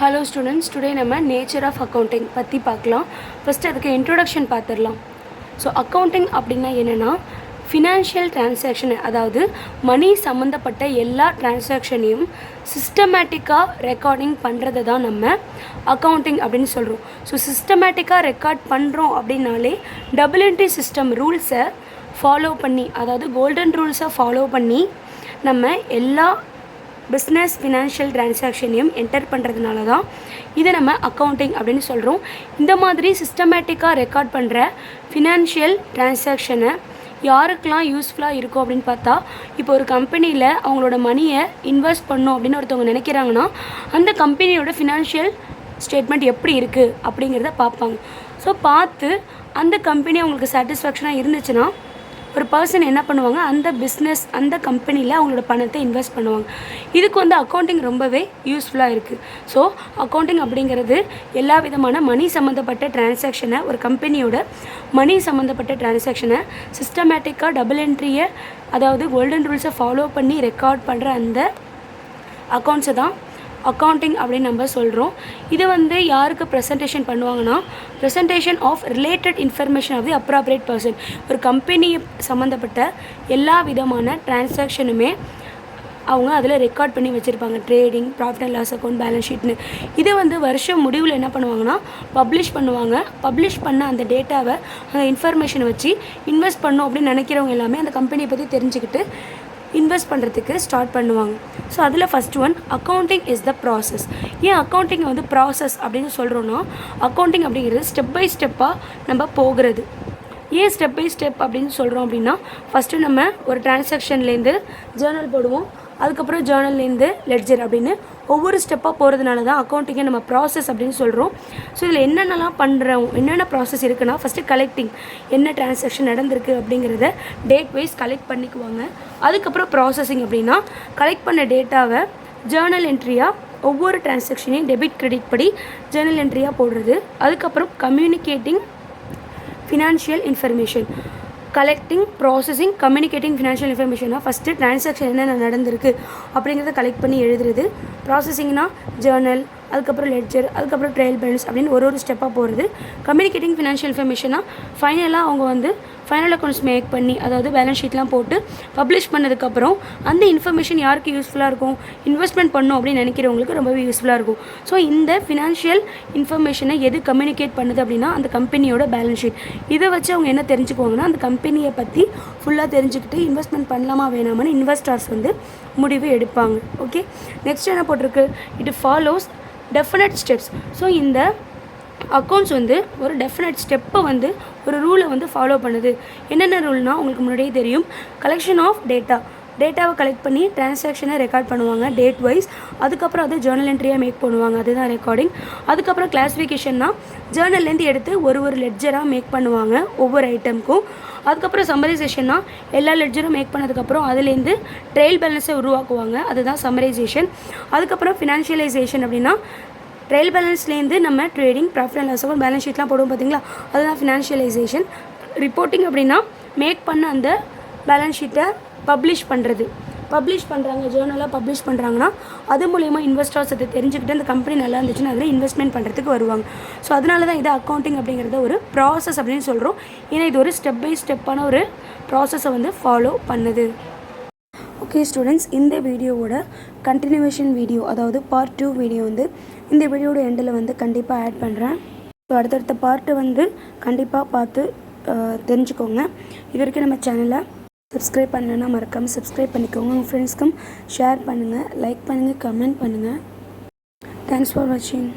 Hello students, today நம்ம nature of accounting பற்றி பார்க்கலாம். ஃபர்ஸ்ட் அதுக்கு introduction பார்த்துடலாம். ஸோ அக்கௌண்டிங் அப்படின்னா என்னென்னா ஃபினான்ஷியல் டிரான்சாக்ஷன், அதாவது மணி சம்மந்தப்பட்ட எல்லா டிரான்சாக்ஷனையும் சிஸ்டமேட்டிக்காக ரெக்கார்டிங் பண்ணுறது தான் நம்ம அக்கௌண்டிங் அப்படின்னு சொல்கிறோம். ஸோ சிஸ்டமேட்டிக்காக ரெக்கார்ட் பண்ணுறோம் அப்படின்னாலே டபுள் என்ட்ரி சிஸ்டம் ரூல்ஸை ஃபாலோ பண்ணி, அதாவது கோல்டன் ரூல்ஸை ஃபாலோ பண்ணி நம்ம எல்லா பிஸ்னஸ் ஃபினான்ஷியல் டிரான்சாக்ஷனையும் என்டர் பண்ணுறதுனால தான் இதை நம்ம அக்கௌண்டிங் அப்படின்னு சொல்கிறோம். இந்த மாதிரி சிஸ்டமேட்டிக்காக ரெக்கார்ட் பண்ணுற ஃபினான்ஷியல் டிரான்சாக்ஷனை யாருக்கெல்லாம் யூஸ்ஃபுல்லாக இருக்கும் அப்படின்னு பார்த்தா, இப்போ ஒரு கம்பெனியில் அவங்களோட மணியை இன்வெஸ்ட் பண்ணணும் அப்படின்னு ஒருத்தவங்க நினைக்கிறாங்கன்னா அந்த கம்பெனியோட ஃபினான்ஷியல் ஸ்டேட்மெண்ட் எப்படி இருக்குது அப்படிங்கிறத பார்ப்பாங்க. ஸோ பார்த்து அந்த கம்பெனி அவங்களுக்கு சாட்டிஸ்ஃபேக்ஷனாக இருந்துச்சுன்னா ஒரு பர்சன் என்ன பண்ணுவாங்க, அந்த பிஸ்னஸ் அந்த கம்பெனியில் அவங்களோட பணத்தை இன்வெஸ்ட் பண்ணுவாங்க. இதுக்கு அக்கௌண்டிங் ரொம்பவே யூஸ்ஃபுல்லாக இருக்குது. ஸோ அக்கௌண்டிங் அப்படிங்கிறது எல்லா விதமான மணி சம்மந்தப்பட்ட டிரான்சாக்ஷனை, ஒரு கம்பெனியோட மணி சம்மந்தப்பட்ட டிரான்சாக்ஷனை சிஸ்டமேட்டிக்காக டபுள் என்ட்ரியை, அதாவது கோல்டன் ரூல்ஸை ஃபாலோ பண்ணி ரெக்கார்ட் பண்ணுற அந்த அக்கௌண்ட்ஸை தான் அக்கௌண்டிங் அப்படின்னு நம்ம சொல்கிறோம். இது யாருக்கு ப்ரெசன்டேஷன் பண்ணுவாங்கன்னா, presentation of related information of the appropriate person. ஒரு கம்பெனி சம்மந்தப்பட்ட எல்லா விதமான டிரான்சாக்ஷனுமே அவங்க அதில் ரெக்கார்ட் பண்ணி வச்சுருப்பாங்க. Trading, profit and loss account, balance ஷீட்னு. இதை வருஷம் முடிவில் என்ன பண்ணுவாங்கன்னா பப்ளிஷ் பண்ணுவாங்க. பப்ளிஷ் பண்ண அந்த டேட்டாவை, அந்த இன்ஃபர்மேஷனை வச்சு இன்வெஸ்ட் பண்ணணும் அப்படின்னு நினைக்கிறவங்க எல்லாமே அந்த கம்பெனியை பற்றி தெரிஞ்சுக்கிட்டு இன்வெஸ்ட் பண்ணுறதுக்கு ஸ்டார்ட் பண்ணுவாங்க. ஸோ அதில் first one, accounting is the process. ஏன் அக்கௌண்டிங் ப்ராசஸ் அப்படின்னு சொல்கிறோன்னா, அக்கௌண்டிங் அப்படிங்கிறது ஸ்டெப் பை ஸ்டெப்பாக நம்ம போகிறது. ஏன் ஸ்டெப் பை ஸ்டெப் அப்படின்னு சொல்கிறோம் அப்படின்னா, ஃபஸ்ட்டு நம்ம ஒரு டிரான்சாக்ஷன்லேருந்து ஜேர்னல் போடுவோம், அதுக்கப்புறம் ஜேர்னல்லேருந்து லெட்ஜர் அப்படின்னு ஒவ்வொரு ஸ்டெப்பாக போகிறதுனால தான் அக்கௌண்டிங்கை நம்ம ப்ராசஸ் அப்படின்னு சொல்கிறோம். ஸோ இதில் என்னென்னலாம் பண்ணுறோம், என்னென்ன ப்ராசஸ் இருக்குன்னா, ஃபஸ்ட்டு கலெக்டிங், என்ன டிரான்சாக்ஷன் நடந்திருக்கு அப்படிங்கிறத டேட் வைஸ் கலெக்ட் பண்ணிக்குவாங்க. அதுக்கப்புறம் ப்ராசஸிங் அப்படின்னா கலெக்ட் பண்ண டேட்டாவை ஜேர்னல் என்ட்ரியாக ஒவ்வொரு டிரான்சாக்ஷனையும் டெபிட் கிரெடிட் படி ஜேர்னல் என்ட்ரியாக போடுறது. அதுக்கப்புறம் communicating financial information, collecting, processing, communicating financial இன்ஃபர்மேஷனாக ஃபஸ்ட்டு டிரான்சாக்ஷன் என்னென்ன நடந்திருக்கு அப்படிங்கிறத கலெக்ட் பண்ணி எழுதுறது. ப்ராசஸிங்னா ஜேர்னல், அதுக்கப்புறம் லெட்ஜர், அதுக்கப்புறம் ட்ரையல் பேலன்ஸ் அப்படின்னு ஒரு ஸ்டெப்பாக போகிறது. கம்யூனிகேட்டிங் ஃபினான்ஷியல் இன்ஃபர்மேஷனாக ஃபைனலாக அவங்க ஃபைனல் அக்கௌண்ட்ஸ் மேக் பண்ணி, அதாவது பேலன்ஸ் ஷீட்லாம் போட்டு பப்ளிஷ் பண்ணதுக்கப்புறம் அந்த இன்ஃபர்மேஷன் யாருக்கு யூஸ்ஃபுல்லாக இருக்கும், இன்வெஸ்ட்மெண்ட் பண்ணணும் அப்படின்னு நினைக்கிறவங்களுக்கு ரொம்பவே யூஸ்ஃபுல்லாக இருக்கும். ஸோ இந்த ஃபினான்ஷியல் இன்ஃபர்மேஷனை எது கம்யூனிகேட் பண்ணுது அப்படின்னா அந்த கம்பெனியோட பேலன்ஸ் ஷீட். இதை வச்சு அவங்க என்ன தெரிஞ்சுக்குவாங்கன்னா, அந்த கம்பெனியை பற்றி ஃபுல்லாக தெரிஞ்சுக்கிட்டு இன்வெஸ்ட்மெண்ட் பண்ணலாமா வேணாமான்னு இன்வெஸ்டர்ஸ் முடிவு எடுப்பாங்க. ஓகே, நெக்ஸ்ட் என்ன போட்டிருக்கு, it follows definite steps. So இந்த அக்கௌண்ட்ஸ் ஒரு டெஃபினட் ஸ்டெப்பை ஒரு ரூலை ஃபாலோ பண்ணுது. என்னென்ன ரூல்னால் உங்களுக்கு முன்னாடியே தெரியும். கலெக்ஷன் ஆஃப் டேட்டாவை கலெக்ட் பண்ணி டிரான்சாக்ஷனை ரெக்கார்ட் பண்ணுவாங்க டேட் வைஸ். அதுக்கப்புறம் அது ஜேர்னல் என்ட்ரியாக மேக் பண்ணுவாங்க, அதுதான் ரெக்கார்டிங். அதுக்கப்புறம் கிளாஸிஃபிகேஷன்னா ஜேர்னல்லேருந்து எடுத்து ஒரு லெட்ஜராக மேக் பண்ணுவாங்க ஒவ்வொரு ஐட்டமுக்கும். அதுக்கப்புறம் சம்மரைசேஷன்னா எல்லா லெட்ஜரும் மேக் பண்ணதுக்கப்புறம் அதுலேருந்து ட்ரையல் பேலன்ஸை உருவாக்குவாங்க, அதுதான் சம்மரைசேஷன். அதுக்கப்புறம் ஃபினான்ஷியலைசேஷன் அப்படின்னா ட்ரையல் பேலன்ஸ்லேருந்து நம்ம trading, profit and loss account, balance ஷீட்லாம் போடுவோம் பார்த்தீங்களா, அதுதான் ஃபினான்ஷியலைசேஷன். ரிப்போர்ட்டிங் அப்படின்னா மேக் பண்ண அந்த பேலன்ஸ் ஷீட்டை பப்ளிஷ் பண்ணுறது. பப்ளிஷ் பண்ணுறாங்க, ஜேர்னலாக பப்ளிஷ் பண்ணுறாங்கன்னா அது மூலயமா இன்வெஸ்டர்ஸ் அதை தெரிஞ்சுக்கிட்டு அந்த கம்பெனி நல்லா இருந்துச்சுன்னா அதில் இன்வெஸ்ட்மெண்ட் பண்ணுறதுக்கு வருவாங்க. ஸோ அதனால தான் இது அக்கௌண்டிங் அப்படிங்கிறத ஒரு ப்ராசஸ் அப்படின்னு சொல்கிறோம். ஏன்னா இது ஒரு ஸ்டெப் பை ஸ்டெப்பான ஒரு ப்ராசஸை ஃபாலோ பண்ணுது. ஓகே ஸ்டூடெண்ட்ஸ், இந்த வீடியோவோட கண்டினியூவேஷன் வீடியோ, அதாவது பார்ட் 2 வீடியோ இந்த வீடியோட எண்டில் கண்டிப்பாக ஆட் பண்ணுறேன். ஸோ அடுத்தடுத்த பார்ட்டு கண்டிப்பாக பார்த்து தெரிஞ்சுக்கோங்க. இது வரைக்கும் நம்ம சேனலை சப்ஸ்கிரைப் பண்ணலைன்னா மறக்காமல் சப்ஸ்கிரைப் பண்ணிக்கோங்க. உங்கள் ஃப்ரெண்ட்ஸ்க்கும் ஷேர் பண்ணுங்கள், லைக் பண்ணுங்கள், கமெண்ட் பண்ணுங்கள். தேங்க்ஸ் ஃபார் வாட்சிங்.